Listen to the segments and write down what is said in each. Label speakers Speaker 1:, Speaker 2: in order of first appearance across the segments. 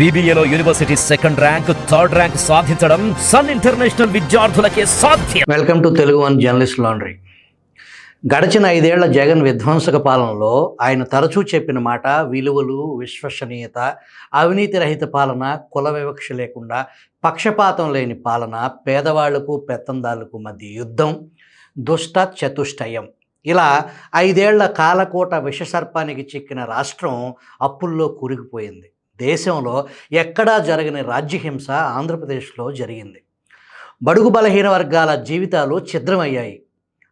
Speaker 1: BBAలో university second rank, third rank సాధించడం Sun International విద్యార్థులకే సాధ్యం.
Speaker 2: Welcome to Telugu one journalist laundry. గడిచిన 5 ఏళ్ల జగన్ విధ్వంసక పాలనలో ఆయన తరచూ చెప్పిన మాట విలువలు, విశ్వసనీయత, అవినీతి రహిత పాలన, కుల వివక్ష లేకుండా పక్షపాతం లేని పాలన, పేదవాళ్లకు పెత్తందారులకు మధ్య యుద్ధం, దుష్ట చతుష్టయం. ఇలా 5 ఏళ్ల కాలకోట విషసర్పానికి చిక్కిన రాష్ట్రం అప్పుల్లో కూరుకుపోయింది. దేశంలో ఎక్కడా జరగని రాజ్యహింస ఆంధ్రప్రదేశ్లో జరిగింది. బడుగు బలహీన వర్గాల జీవితాలు ఛిద్రమయ్యాయి.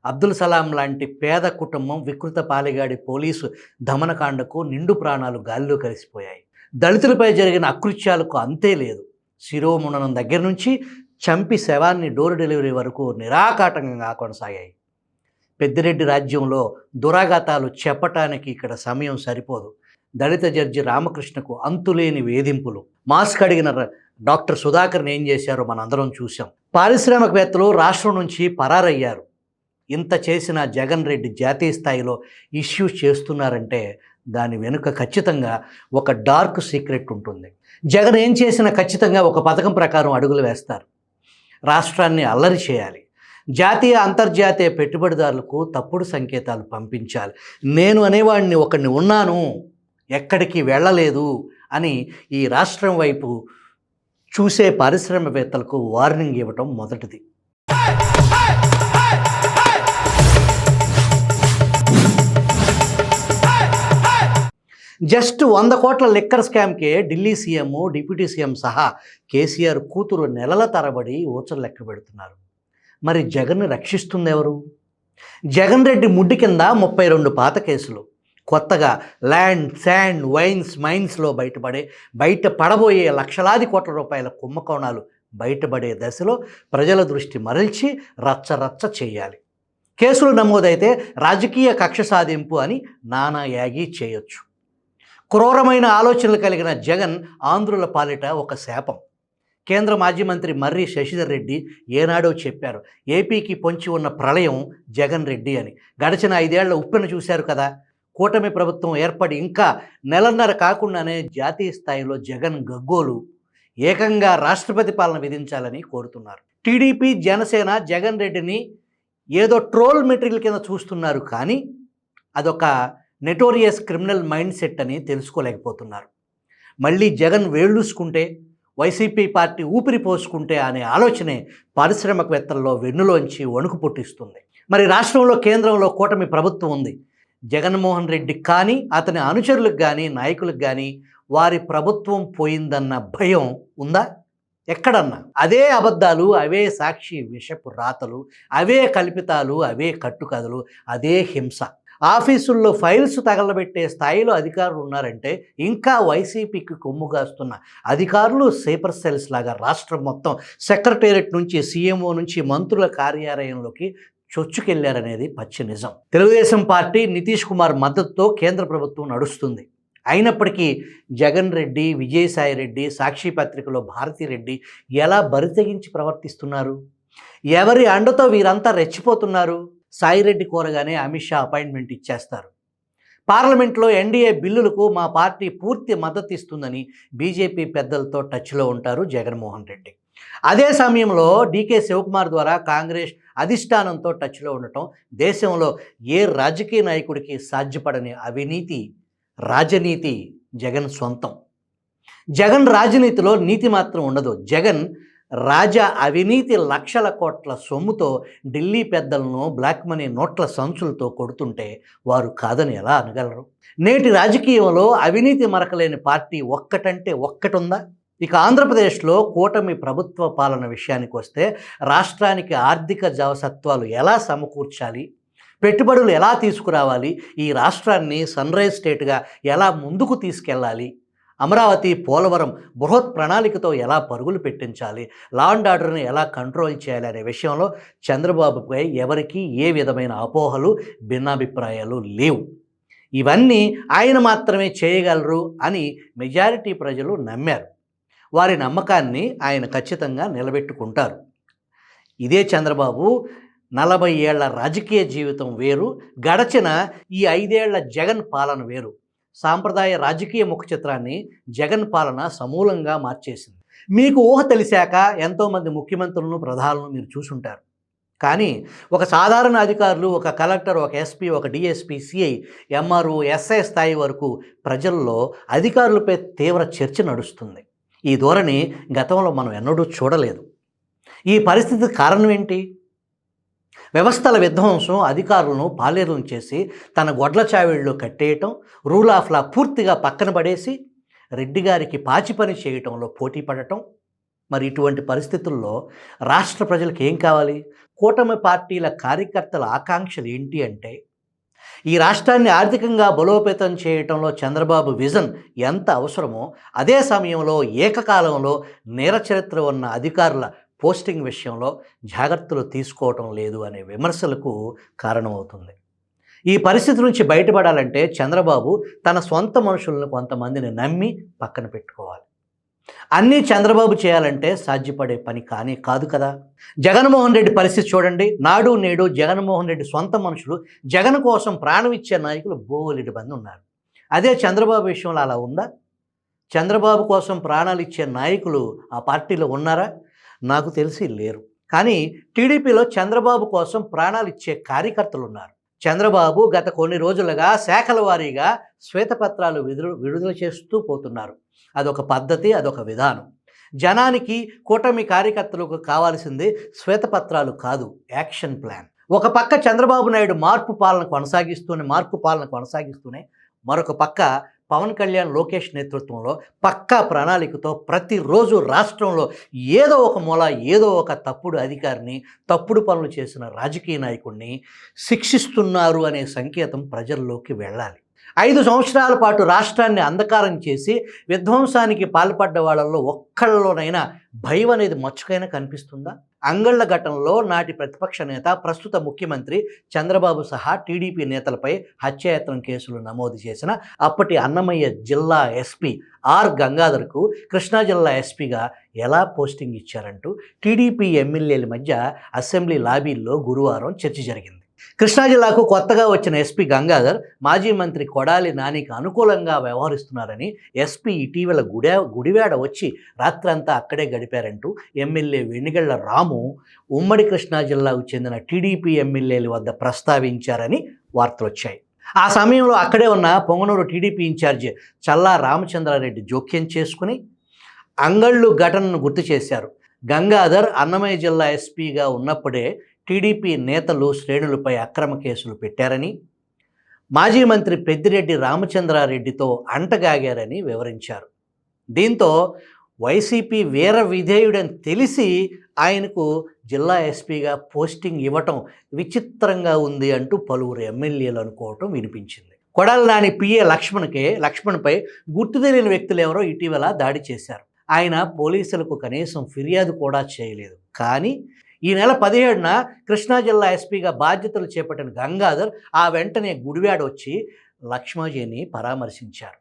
Speaker 2: అబ్దుల్ సలాం లాంటి పేద కుటుంబం వికృత పాలెగాడి పోలీసు దమనకాండకు నిండు ప్రాణాలు గాలిలో కలిసిపోయాయి. దళితులపై జరిగిన అకృత్యాలకు అంతే లేదు. శిరోముండనం దగ్గర నుంచి చంపి శవాన్ని డోర్ డెలివరీ వరకు నిరాకాటంగా కొనసాగాయి. పెద్దిరెడ్డి రాజ్యంలో దురాఘాతాలు చెప్పటానికి ఇక్కడ సమయం సరిపోదు. దళిత జడ్జి రామకృష్ణకు అంతులేని వేధింపులు, మాస్క్ అడిగిన డాక్టర్ సుధాకర్ని ఏం చేశారో మనందరం చూసాం. పారిశ్రామికవేత్తలు రాష్ట్రం నుంచి పరారయ్యారు. ఇంత చేసిన జగన్ రెడ్డి జాతీయ స్థాయిలో ఇష్యూస్ చేస్తున్నారంటే దాని వెనుక ఖచ్చితంగా ఒక డార్క్ సీక్రెట్ ఉంటుంది. జగన్ ఏం చేసినా ఖచ్చితంగా ఒక పథకం ప్రకారం అడుగులు వేస్తారు. రాష్ట్రాన్ని అల్లరి చేయాలి, జాతీయ అంతర్జాతీయ పెట్టుబడిదారులకు తప్పుడు సంకేతాలు పంపించాలి. నేను అనేవాడిని ఒకడిని ఉన్నాను, ఎక్కడికి వెళ్ళలేదు అని ఈ రాష్ట్రం వైపు చూసే పారిశ్రామికవేత్తలకు వార్నింగ్ ఇవ్వటం మొదటిది. జస్ట్ 100 కోట్ల లిక్కర్ స్కామ్కే ఢిల్లీ సీఎం, డిప్యూటీ సీఎం సహా కేసీఆర్ కూతురు నెలల తరబడి ఊచలు లెక్క పెడుతున్నారు. మరి జగన్ను రక్షిస్తుంది ఎవరు? జగన్ రెడ్డి ముడ్డి కింద 32 పాత కేసులు. కొత్తగా ల్యాండ్, శాండ్, వైన్స్, మైన్స్లో బయట పడబోయే లక్షలాది కోట్ల రూపాయల కుంభకోణాలు బయటపడే దశలో ప్రజల దృష్టి మరల్చి రచ్చరచ్చ చేయాలి. కేసులు నమోదైతే రాజకీయ కక్ష సాధింపు అని నానా యాగి చేయొచ్చు. క్రూరమైన ఆలోచనలు కలిగిన జగన్ ఆంధ్రుల పాలిట ఒక శాపం. కేంద్ర మాజీ మంత్రి మర్రి శశిధర్ రెడ్డి ఏనాడో చెప్పారు, ఏపీకి పొంచి ఉన్న ప్రళయం జగన్ రెడ్డి అని. గడిచిన 5 ఏళ్ల ఉప్పెన చూశారు కదా. కూటమి ప్రభుత్వం ఏర్పడి ఇంకా నెలన్నర కాకుండానే జాతీయ స్థాయిలో జగన్ గగ్గోలు. ఏకంగా రాష్ట్రపతి పాలన విధించాలని కోరుతున్నారు. టీడీపీ, జనసేన జగన్ రెడ్డిని ఏదో ట్రోల్ మెటీరియల్ కింద చూస్తున్నారు, కానీ అదొక నెటోరియస్ క్రిమినల్ మైండ్ సెట్ అని తెలుసుకోలేకపోతున్నారు. మళ్ళీ జగన్ వేళ్ళూసుకుంటే, వైసీపీ పార్టీ ఊపిరి పోసుకుంటే అనే ఆలోచనే పారిశ్రామికవేత్తల్లో వెన్నులోంచి వణుకు పుట్టిస్తుంది. మరి రాష్ట్రంలో, కేంద్రంలో కూటమి ప్రభుత్వం ఉంది. జగన్మోహన్ రెడ్డి కానీ, అతని అనుచరులకు కానీ, నాయకులకు కానీ వారి ప్రభుత్వం పోయిందన్న భయం ఉందా? ఎక్కడన్నా అదే అబద్ధాలు, అవే సాక్షి విషపు రాతలు, అవే కల్పితాలు, అవే కట్టుకథలు, అదే హింస. ఆఫీసుల్లో ఫైల్స్ తగలబెట్టే స్థాయిలో అధికారులు ఉన్నారంటే ఇంకా వైసీపీకి కొమ్ముగాస్తున్న అధికారులు సూపర్ సెల్స్ లాగా రాష్ట్రం మొత్తం సెక్రటేరియట్ నుంచి, సీఎంఓ నుంచి మంత్రుల కార్యాలయంలోకి చొచ్చుకెళ్లారనేది పచ్చి నిజం. తెలుగుదేశం పార్టీ నితీష్ కుమార్ మద్దతుతో కేంద్ర ప్రభుత్వం నడుస్తుంది. అయినప్పటికీ జగన్ రెడ్డి, విజయసాయి రెడ్డి, సాక్షి పత్రికలో భారతిరెడ్డి ఎలా బరితెగించి ప్రవర్తిస్తున్నారు? ఎవరి అండతో వీరంతా రెచ్చిపోతున్నారు? సాయిరెడ్డి కోరగానే అమిత్ షా అపాయింట్మెంట్ ఇచ్చేస్తారు. పార్లమెంట్లో ఎన్డీఏ బిల్లులకు మా పార్టీ పూర్తి మద్దతు ఇస్తుందని బీజేపీ పెద్దలతో టచ్లో ఉంటారు జగన్మోహన్ రెడ్డి. అదే సమయంలో డీకే శివకుమార్ ద్వారా కాంగ్రెస్ అధిష్టానంతో టచ్లో ఉండటం దేశంలో ఏ రాజకీయ నాయకుడికి సాధ్యపడని అవినీతి, రాజనీతి జగన్ సొంతం. జగన్ రాజనీతిలో నీతి మాత్రం ఉండదు. జగన్ అవినీతి లక్షల కోట్ల సొమ్ముతో ఢిల్లీ పెద్దలను బ్లాక్ మనీ నోట్ల సంచులతో కొడుతుంటే వారు కాదని ఎలా అనగలరు? నేటి రాజకీయంలో అవినీతి మరకలేని పార్టీ ఒక్కటంటే ఒక్కటుందా? ఇక ఆంధ్రప్రదేశ్లో కూటమి ప్రభుత్వ పాలన విషయానికి వస్తే రాష్ట్రానికి ఆర్థిక జవసత్వాలు ఎలా సమకూర్చాలి, పెట్టుబడులు ఎలా తీసుకురావాలి, ఈ రాష్ట్రాన్ని సన్ రైజ్ స్టేట్గా ఎలా ముందుకు తీసుకెళ్ళాలి, అమరావతి, పోలవరం బృహత్ ప్రణాళికతో ఎలా పరుగులు పెట్టించాలి, లా అండ్ ఆర్డర్ని ఎలా కంట్రోల్ చేయాలి అనే విషయంలో చంద్రబాబుపై ఎవరికీ ఏ విధమైన అపోహలు, భిన్నాభిప్రాయాలు లేవు. ఇవన్నీ ఆయన మాత్రమే చేయగలరు అని మెజారిటీ ప్రజలు నమ్మారు. వారి నమ్మకాన్ని ఆయన ఖచ్చితంగా నిలబెట్టుకుంటారు. ఇదే చంద్రబాబు 40 ఏళ్ల రాజకీయ జీవితం వేరు, గడచిన ఈ 5 ఏళ్ల జగన్ పాలన వేరు. సాంప్రదాయ రాజకీయ ముఖ చిత్రాన్ని జగన్ పాలన సమూలంగా మార్చేసింది. మీకు ఊహ తెలిసాక ఎంతోమంది ముఖ్యమంత్రులను, ప్రధానులను మీరు చూసుంటారు. కానీ ఒక సాధారణ అధికారులు, ఒక కలెక్టర్, ఒక ఎస్పీ, ఒక డిఎస్పీ, సిఐ, ఎంఆర్ఓ, ఎస్ఐ స్థాయి వరకు ప్రజల్లో అధికారులపై తీవ్ర చర్చ నడుస్తుంది. ఈ ధోరణి గతంలో మనం ఎన్నడూ చూడలేదు. ఈ పరిస్థితికి కారణం ఏంటి? వ్యవస్థల విధ్వంసం అధికారులను పాలేరులను చేసి తన గొడ్ల చావిళ్ళలో కట్టేయటం, రూల్ ఆఫ్ లా పూర్తిగా పక్కన పడేసి రెడ్డి గారికి పాచి పని చేయటంలో పోటీ పడటం. మరి ఇటువంటి పరిస్థితుల్లో రాష్ట్ర ప్రజలకు ఏం కావాలి? కూటమి పార్టీల కార్యకర్తల ఆకాంక్షలు ఏంటి అంటే, ఈ రాష్ట్రాన్ని ఆర్థికంగా బలోపేతం చేయటంలో చంద్రబాబు విజన్ ఎంత అవసరమో, అదే సమయంలో ఏకకాలంలో నేరచరిత్ర ఉన్న అధికారుల పోస్టింగ్ విషయంలో జాగ్రత్తలు తీసుకోవటం లేదు అనే విమర్శలకు కారణమవుతుంది. ఈ పరిస్థితి నుంచి బయటపడాలంటే చంద్రబాబు తన సొంత మనుషులను కొంతమందిని నమ్మి పక్కన పెట్టుకోవాలి. అన్నీ చంద్రబాబు చేయాలంటే సాధ్యపడే పని కానీ కాదు కదా. జగన్మోహన్ రెడ్డి పరిస్థితి చూడండి. నాడు నేడు జగన్మోహన్ రెడ్డి సొంత మనుషులు, జగన్ కోసం ప్రాణం ఇచ్చే నాయకులు బోలెడు మంది ఉన్నారు. అదే చంద్రబాబు విషయంలో అలా ఉందా? చంద్రబాబు కోసం ప్రాణాలు ఇచ్చే నాయకులు ఆ పార్టీలో ఉన్నారా? నాకు తెలిసి లేరు. కానీ టీడీపీలో చంద్రబాబు కోసం ప్రాణాలు ఇచ్చే కార్యకర్తలు ఉన్నారు. చంద్రబాబు గత కొన్ని రోజులుగా శాఖల వారీగా శ్వేతపత్రాలు విడుదల చేస్తూ పోతున్నారు. అదొక పద్ధతి, అదొక విధానం. జనానికి, కూటమి కార్యకర్తలకు కావాల్సింది శ్వేతపత్రాలు కాదు, యాక్షన్ ప్లాన్. ఒక పక్క చంద్రబాబు నాయుడు మార్పు పాలన కొనసాగిస్తూనే మరొక పక్క పవన్ కళ్యాణ్, లోకేష్ నేతృత్వంలో పక్కా ప్రణాళికతో ప్రతిరోజు రాష్ట్రంలో ఏదో ఒక మూల, ఏదో ఒక తప్పుడు అధికారిని, తప్పుడు పనులు చేసిన రాజకీయ నాయకుడిని శిక్షిస్తున్నారు అనే సంకేతం ప్రజల్లోకి వెళ్ళాలి. 5 సంవత్సరాల పాటు రాష్ట్రాన్ని అంధకారం చేసి విధ్వంసానికి పాల్పడ్డ వాళ్ళల్లో ఒక్కళ్ళలోనైనా భయం అనేది మచ్చుకైనా కనిపిస్తుందా? అంగళ్ళ ఘటనలో నాటి ప్రతిపక్ష నేత, ప్రస్తుత ముఖ్యమంత్రి చంద్రబాబు సహా టీడీపీ నేతలపై హత్యాయత్నం కేసులు నమోదు చేసిన అప్పటి అన్నమయ్య జిల్లా ఎస్పీ ఆర్ గంగాధర్కు కృష్ణా జిల్లా ఎస్పీగా ఎలా పోస్టింగ్ ఇచ్చారంటూ టీడీపీ ఎమ్మెల్యేల మధ్య అసెంబ్లీ లాబీల్లో గురువారం చర్చ జరిగింది. కృష్ణా జిల్లాకు కొత్తగా వచ్చిన ఎస్పీ గంగాధర్ మాజీ మంత్రి కొడాలి నానికి అనుకూలంగా వ్యవహరిస్తున్నారని, ఎస్పీ ఇటీవల గుడివాడ వచ్చి రాత్రంతా అక్కడే గడిపారంటూ ఎమ్మెల్యే వెనిగళ్ల రాము ఉమ్మడి కృష్ణా జిల్లాకు చెందిన టీడీపీ ఎమ్మెల్యేల వద్ద ప్రస్తావించారని వార్తలు వచ్చాయి. ఆ సమయంలో అక్కడే ఉన్న పొంగనూరు టీడీపీ ఇన్ఛార్జి చల్లా రామచంద్రారెడ్డి జోక్యం చేసుకుని అంగళ్ళు ఘటనను గుర్తు చేశారు. గంగాధర్ అన్నమయ్య జిల్లా ఎస్పీగా ఉన్నప్పుడే టీడీపీ నేతలు, శ్రేణులపై అక్రమ కేసులు పెట్టారని, మాజీ మంత్రి పెద్దిరెడ్డి రామచంద్రారెడ్డితో అంటగాగారని వివరించారు. దీంతో వైసీపీ వీర విధేయుడని తెలిసి ఆయనకు జిల్లా ఎస్పీగా పోస్టింగ్ ఇవ్వటం విచిత్రంగా ఉంది అంటూ పలువురు ఎమ్మెల్యేలు అనుకోవటం వినిపించింది. కొడాలి నాని పిఏ లక్ష్మణ్పై గుర్తు తెలియని వ్యక్తులు ఎవరో ఇటీవల దాడి చేశారు. ఆయన పోలీసులకు కనీసం ఫిర్యాదు కూడా చేయలేదు. కానీ ఈ నెల 17న కృష్ణా జిల్లా ఎస్పీగా బాధ్యతలు చేపట్టిన గంగాధర్ ఆ వెంటనే గుడివాడ వచ్చి లక్ష్మాజీని పరామర్శించారు.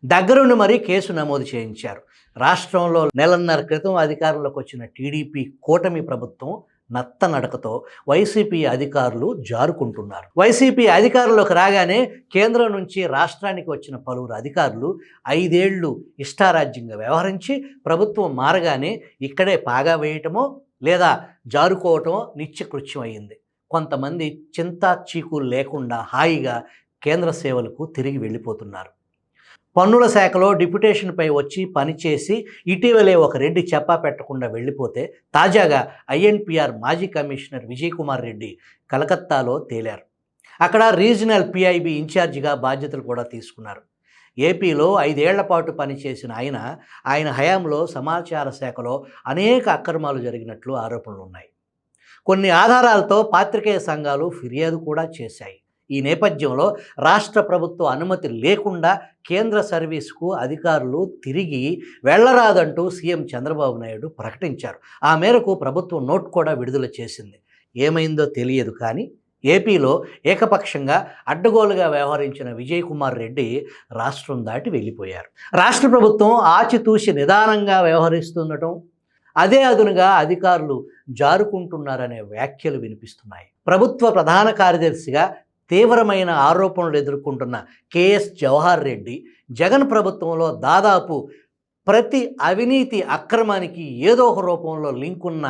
Speaker 2: దగ్గరుండి మరీ కేసు నమోదు చేయించారు. రాష్ట్రంలో నెలన్నర క్రితం అధికారంలోకి వచ్చిన టీడీపీ కూటమి ప్రభుత్వం నత్తనడకతో వైసీపీ అధికారులు జారుకుంటున్నారు. వైసీపీ అధికారంలోకి రాగానే కేంద్రం నుంచి రాష్ట్రానికి వచ్చిన పలువురు అధికారులు 5 ఏళ్లు ఇష్టారాజ్యంగా వ్యవహరించి ప్రభుత్వం మారగానే ఇక్కడే పాగా వేయటమో లేదా జారుకోవటమో నిత్యకృత్యం అయింది. కొంతమంది చింతా చీకులు లేకుండా హాయిగా కేంద్ర సేవలకు తిరిగి వెళ్ళిపోతున్నారు. పన్నుల శాఖలో డిప్యుటేషన్పై వచ్చి పనిచేసి ఇటీవలే ఒక రెడ్డి చెప్పా పెట్టకుండా వెళ్ళిపోతే తాజాగా ఐఎన్పిఆర్ మాజీ కమిషనర్ విజయ్ కుమార్ రెడ్డి కలకత్తాలో తేలారు. అక్కడ రీజనల్ పిఐబి ఇన్ఛార్జిగా బాధ్యతలు కూడా తీసుకున్నారు. ఏపీలో 5 ఏళ్ల పాటు పనిచేసిన ఆయన హయాంలో సమాచార శాఖలో అనేక అక్రమాలు జరిగినట్లు ఆరోపణలు ఉన్నాయి. కొన్ని ఆధారాలతో పాత్రికేయ సంఘాలు ఫిర్యాదు కూడా చేశాయి. ఈ నేపథ్యంలో రాష్ట్ర ప్రభుత్వ అనుమతి లేకుండా కేంద్ర సర్వీసుకు అధికారులు తిరిగి వెళ్లరాదంటూ సీఎం చంద్రబాబు నాయుడు ప్రకటించారు. ఆ మేరకు ప్రభుత్వం నోట్ కూడా విడుదల చేసింది. ఏమైందో తెలియదు, కానీ ఏపీలో ఏకపక్షంగా అడ్డగోలుగా వ్యవహరించిన విజయ్ కుమార్ రెడ్డి రాష్ట్రం దాటి వెళ్ళిపోయారు. రాష్ట్ర ప్రభుత్వం ఆచితూచి నిదానంగా వ్యవహరిస్తుండటం, అదే అదునుగా అధికారులు జారుకుంటున్నారనే వ్యాఖ్యలు వినిపిస్తున్నాయి. ప్రభుత్వ ప్రధాన కార్యదర్శిగా తీవ్రమైన ఆరోపణలు ఎదుర్కొంటున్న కేఎస్ జవహర్ రెడ్డి జగన్ ప్రభుత్వంలో దాదాపు ప్రతి అవినీతి అక్రమానికి ఏదో ఒక రూపంలో లింక్ ఉన్న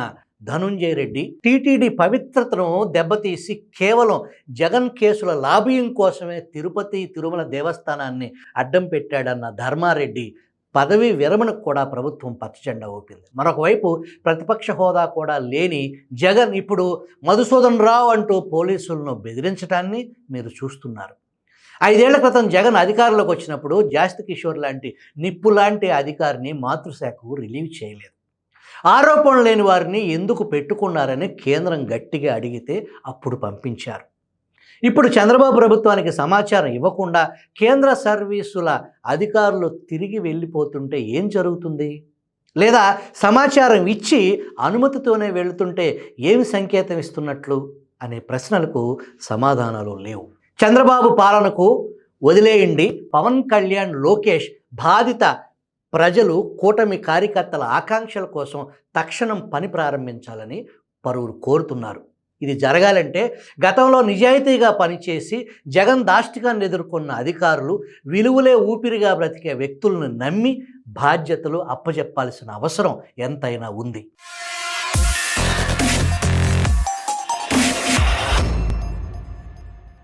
Speaker 2: ధనుంజయ రెడ్డి టీటీడీ పవిత్రతను దెబ్బతీసి కేవలం జగన్ కేసుల లాబియింగ్ కోసమే తిరుపతి తిరుమల దేవస్థానాన్ని అడ్డం పెట్టాడన్న ధర్మారెడ్డి పదవీ విరమణకు కూడా ప్రభుత్వం పచ్చజెండా ఊపింది. మరొక వైపు ప్రతిపక్ష హోదా కూడా లేని జగన్ ఇప్పుడు మధుసూదన్ రావు అంటూ పోలీసులను బెదిరించడాన్ని మీరు చూస్తున్నారు. 5 ఏళ్ల క్రితం జగన్ అధికారంలోకి వచ్చినప్పుడు జాస్తి కిషోర్ లాంటి నిప్పు లాంటి అధికారిని మాతృశాఖకు రిలీవ్ చేయలేదు. ఆరోపణలు లేని వారిని ఎందుకు పెట్టుకున్నారని కేంద్రం గట్టిగా అడిగితే అప్పుడు పంపించారు. ఇప్పుడు చంద్రబాబు ప్రభుత్వానికి సమాచారం ఇవ్వకుండా కేంద్ర సర్వీసుల అధికారులు తిరిగి వెళ్ళిపోతుంటే ఏం జరుగుతుంది? లేదా సమాచారం ఇచ్చి అనుమతితోనే వెళుతుంటే ఏమి సంకేతం ఇస్తున్నట్లు అనే ప్రశ్నలకు సమాధానాలు లేవు. చంద్రబాబు పాలనకు వదిలేయండి, పవన్ కళ్యాణ్, లోకేష్ బాధిత ప్రజలు, కూటమి కార్యకర్తల ఆకాంక్షల కోసం తక్షణం పని ప్రారంభించాలని పలువురు కోరుతున్నారు. ఇది జరగాలంటే గతంలో నిజాయితీగా పనిచేసి జగన్ దాష్టికాన్ని ఎదుర్కొన్న అధికారులు, విలువలే ఊపిరిగా బ్రతికే వ్యక్తులను నమ్మి బాధ్యతలు అప్పజెప్పాల్సిన అవసరం ఎంతైనా ఉంది.